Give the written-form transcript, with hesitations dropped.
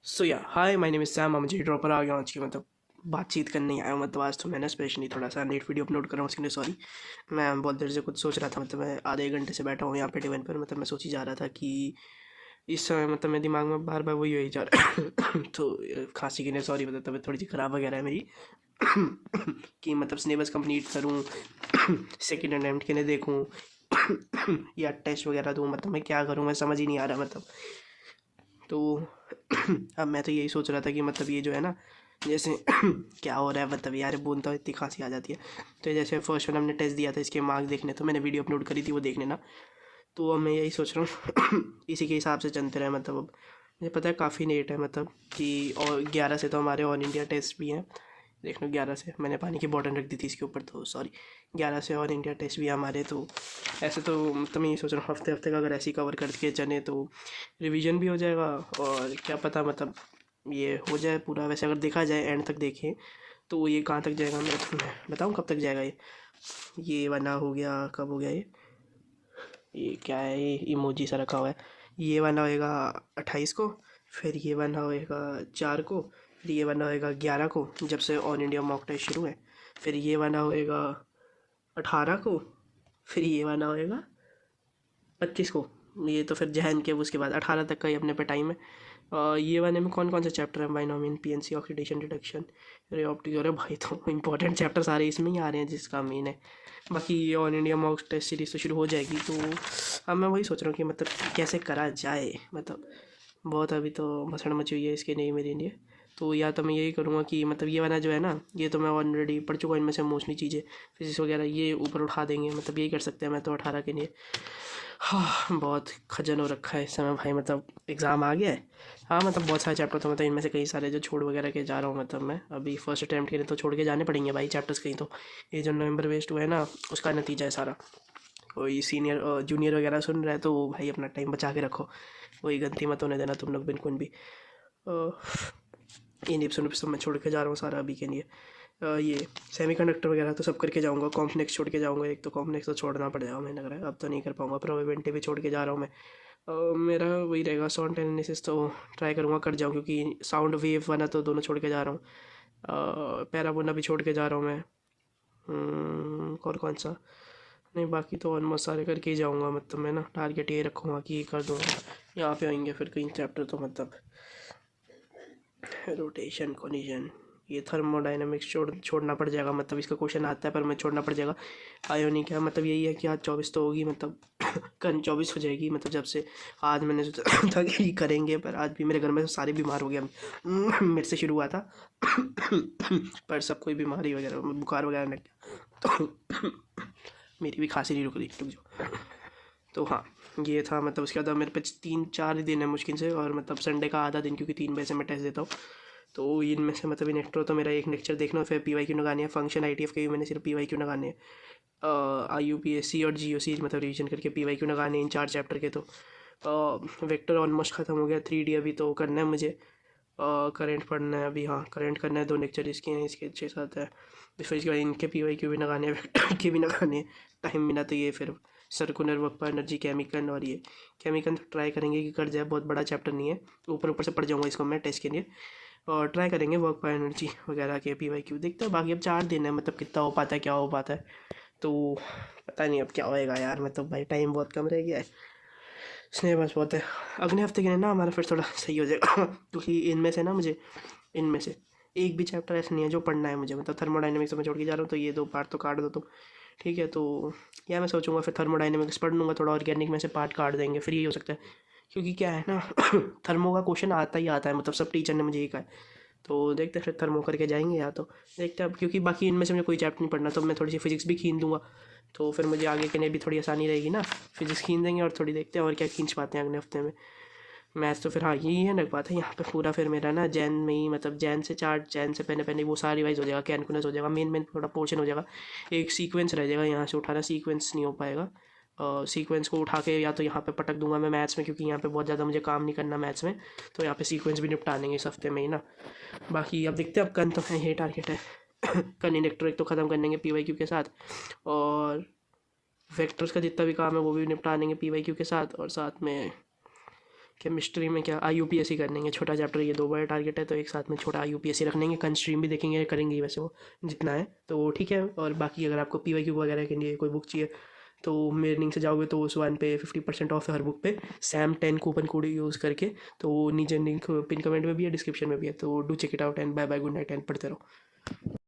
सो या hi my name is Sam. मुझे dropper आ गया आज की बातचीत करने ही आया हूँ। आज तो मैंने स्पेशली थोड़ा सा लेट वीडियो अपलोड कर रहा हूँ, उसके लिए सॉरी। मैं बहुत देर से कुछ सोच रहा था, मैं आधे एक घंटे से बैठा हूँ यहाँ पे टेबल पर। मैं सोच ही जा रहा था कि इस समय मेरे दिमाग में बार बार वही जा रहा है तो खांसी के लिए सॉरी, तबीयत थोड़ी सी ख़राब वगैरह है मेरी कि सिलेबस कंप्लीट करूँ सेकेंड अटेम्प्ट के लिए देखूँ या टेस्ट वगैरह दूँ। मैं क्या करूँ, मैं समझ ही नहीं आ रहा तो अब मैं तो यही सोच रहा था कि ये जो है ना, जैसे क्या हो रहा है, यार बोलता हूँ इतनी खांसी आ जाती है। तो ये जैसे फर्स्ट वन हमने टेस्ट दिया था, इसके मार्क्स देखने, तो मैंने वीडियो अपलोड करी थी, वो देख लेना। तो अब मैं यही सोच रहा हूँ इसी के हिसाब से चलते रहे। अब मुझे पता है काफ़ी लेट है, कि और 11 से तो हमारे ऑल इंडिया टेस्ट भी हैं। देख लो 11 से मैंने पानी की बॉटल रख दी थी इसके ऊपर, तो सॉरी 11 से ऑल इंडिया टेस्ट भी है हमारे। तो ऐसे तो मैं ये सोच रहा हूँ हफ्ते हफ्ते का अगर ऐसे ही कवर करके चले तो रिवीजन भी हो जाएगा, और क्या पता ये हो जाए पूरा। वैसे अगर देखा जाए एंड तक देखें तो ये कहाँ तक जाएगा, मैं तुम्हें बताऊँ कब तक जाएगा ये वाला हो गया, कब हो गया ये क्या है, ये इमोजी सा रखा हुआ है। ये वाला होएगा 28 को, फिर ये वाला होएगा 4 को, फिर ये वाला होएगा 11 को जब से ऑल इंडिया मॉक टेस्ट शुरू है, फिर ये वाला होएगा 18 को, फिर ये वाला होएगा 25 को। ये तो फिर जहन के उसके बाद 18 तक का ही अपने पे टाइम है। ये वाले में कौन कौन से चैप्टर हैं, बाइनोमियल, पीएनसी, ऑक्सीडेशन डिटेक्शन, रे ऑप्टिक। अरे भाई तो इंपॉर्टेंट चैप्टर सारे इसमें ही आ रहे हैं जिसका मेन है। बाकी ये all India mock test series तो शुरू हो जाएगी, तो अब मैं वही सोच रहा हूँ कि कैसे करा जाए। बहुत अभी तो भसड़ मची हुई है इसके लिए मेरे लिए। तो या तो मैं यही करूँगा कि ये वाला जो है ना, ये तो मैं ऑलरेडी पढ़ चुका हूँ इनमें से मोस्टली चीज़ें, फिजिक्स वगैरह ये ऊपर उठा देंगे। यही कर सकते हैं। मैं तो 18 के लिए हाँ बहुत खजन हो रखा है इस समय भाई। एग्ज़ाम आ गया है। हाँ बहुत सारे चैप्टर तो इनमें से कई सारे जो छोड़ वगैरह के जा रहा हूँ। मैं अभी फर्स्ट अटैम्प्ट के लिए तो छोड़ के जाने पड़ेंगे भाई चैप्टर्स कहीं। तो ये जो नवंबर वेस्ट हुआ है ना, उसका नतीजा है सारा। कोई सीनियर जूनियर वगैरह सुन रहा है तो भाई अपना टाइम बचा के रखो, वही गलती मत होने देना तुम लोग बिल्कुल भी। ये नहीं सुन सब मैं छोड़ के जा रहा हूँ सारा अभी के लिए। ये सेमीकंडक्टर वगैरह तो सब करके जाऊँगा, कॉम्प्लेक्स छोड़ के जाऊँगा। एक तो कॉम्प्लेक्स तो छोड़ना पड़ जाएगा, मुझे लग रहा है अब तो नहीं कर पाऊँगा। प्रोबेबिलिटी भी छोड़ के जा रहा हूँ मैं। मेरा वही रहेगा साउंड एनालिसिस, तो ट्राई करूँगा कर जाऊँ, क्योंकि साउंड वेव वाला तो दोनों छोड़ के जा रहा हूँ। पैराबोला भी छोड़ के जा रहा हूँ मैं। कौन सा नहीं, बाकी तो ऑलमोस्ट सारे करके ही जाऊँगा। मैं ना टारगेट ये रखूँगा कि ये कर दूँगा। यहाँ पे आएंगे फिर कई चैप्टर तो रोटेशन, कोलिजन, ये थर्मोडाइनमिक्स छोड़ना पड़ जाएगा। इसका क्वेश्चन आता है पर मैं छोड़ना पड़ जाएगा। आयोनिक है, यही है कि आज 24 तो होगी, कल 24 हो जाएगी। जब से आज मैंने सोचा था कि करेंगे, पर आज भी मेरे घर में सारे बीमार हो गए। मेरे से शुरू हुआ था पर सब कोई बीमारी वगैरह बुखार वगैरह लग गया, तो मेरी भी खांसी नहीं रुक रही, रुक जाओ। तो हाँ ये था। उसके बाद मेरे पे 3-4 दिन है मुश्किल से, और संडे का आधा दिन, क्योंकि 3 बजे से मैं टेस्ट देता हूँ। तो इनमें से इन एक्टर तो मेरा एक लेक्चर देखना, फिर PYQ लगानी है। फंक्शन ITF के भी मैंने सिर्फ PYQ लगाने हैं। IUPAC और GOC रिवीजन करके PYQ लगाने हैं इन 4 चैप्टर के। तो वेक्टर ऑलमोस्ट ख़त्म हो गया। 3D अभी तो करना है मुझे। करंट पढ़ना है अभी, हाँ करंट करना है। 2 लेक्चर इसके हैं, इसके 6-7 है। फिर इसके बाद इनके PYQ भी लगाने हैं, वेक्टर के भी लगाने हैं। टाइम मिला तो ये फिर सर्कुलर वर्क पर एनर्जी, केमिकल, और ये केमिकल तो ट्राई करेंगे कि कर जाए। बहुत बड़ा चैप्टर नहीं है, ऊपर ऊपर से पढ़ जाऊँगा इसको मैं टेस्ट के लिए। और ट्राई करेंगे वर्क पर एनर्जी वगैरह के PYQ। देखते हैं बाकी अब 4 दिन है, कितना हो पाता है, क्या हो पाता है। तो पता नहीं अब क्या होएगा यार। भाई टाइम बहुत कम रह गया है, इसलिए बस बहुत है। अगले हफ्ते के लिए ना हमारा फिर थोड़ा सही हो जाएगा क्योंकि इनमें से एक भी चैप्टर ऐसा नहीं है जो पढ़ना है मुझे। थर्मोडाइनमिक्स में छोड़ के जा रहा हूँ, तो ये 2 पार्ट तो काट दो तुम, ठीक है। तो या मैं सोचूंगा फिर थर्मोडाइनमिक्स पढ़ लूँगा थोड़ा, ऑर्गेनिक में से पार्ट काट देंगे, फिर ये हो सकता है। क्योंकि क्या है ना थर्मो का क्वेश्चन आता ही आता है, सब टीचर ने मुझे यही कहा है। तो देखते हैं फिर थर्मो करके जाएंगे, या तो देखते हैं अब, क्योंकि बाकी इनमें से मुझे कोई चैप्टर नहीं पढ़ना, तो मैं थोड़ी सी फिजिक्स भी खींच दूँगा। तो फिर मुझे आगे के लिए भी थोड़ी आसानी रहेगी ना। फिजिक्स खींच देंगे और थोड़ी देखते हैं और क्या खींच पाते हैं अगले हफ्ते में। मैथ्स तो फिर हाँ यही है ना बात है। यहाँ पे पूरा फिर मेरा ना जैन में ही, जैन से 4 जैन से पहले पहले वो सारा रिवाइज हो जाएगा, कैलकुलस हो जाएगा, मेन थोड़ा पोर्शन हो जाएगा। एक सीक्वेंस रह जाएगा, यहाँ से उठाना सीक्वेंस नहीं हो पाएगा। सीक्वेंस को उठा के या तो यहाँ पे पटक दूंगा मैं मैथ्स में, क्योंकि यहाँ पे बहुत ज़्यादा मुझे काम नहीं करना मैथ्स में। तो यहाँ पे सीक्वेंस भी निपटा देंगे इस हफ्ते में ही ना। बाकी अब देखते हैं, अब कल तो है ये टारगेट है कल इलेक्ट्रो एक तो ख़त्म कर लेंगे PYQ के साथ, और वेक्टर्स का जितना भी काम है वो भी निपटा लेंगे PYQ के साथ, और साथ में केमिस्ट्री में क्या IUPAC कर लेंगे, छोटा चैप्टर, ये 2 बड़ा टारगेट है तो एक साथ में छोटा IUPAC रख लेंगे। कंस्ट्रीम भी देखेंगे, करेंगे ही वैसे वो जितना है तो ठीक है। और बाकी अगर आपको PYQ वगैरह के लिए कोई बुक चाहिए तो मेरे लिंक से जाओगे तो उस वन पे 50% ऑफ है हर बुक पे, SAM10 कूपन कोड यूज़ करके। तो नीचे लिंक पिन कमेंट में भी है, डिस्क्रिप्शन में भी है, तो do check it out and bye bye, good night and पढ़ते रहो।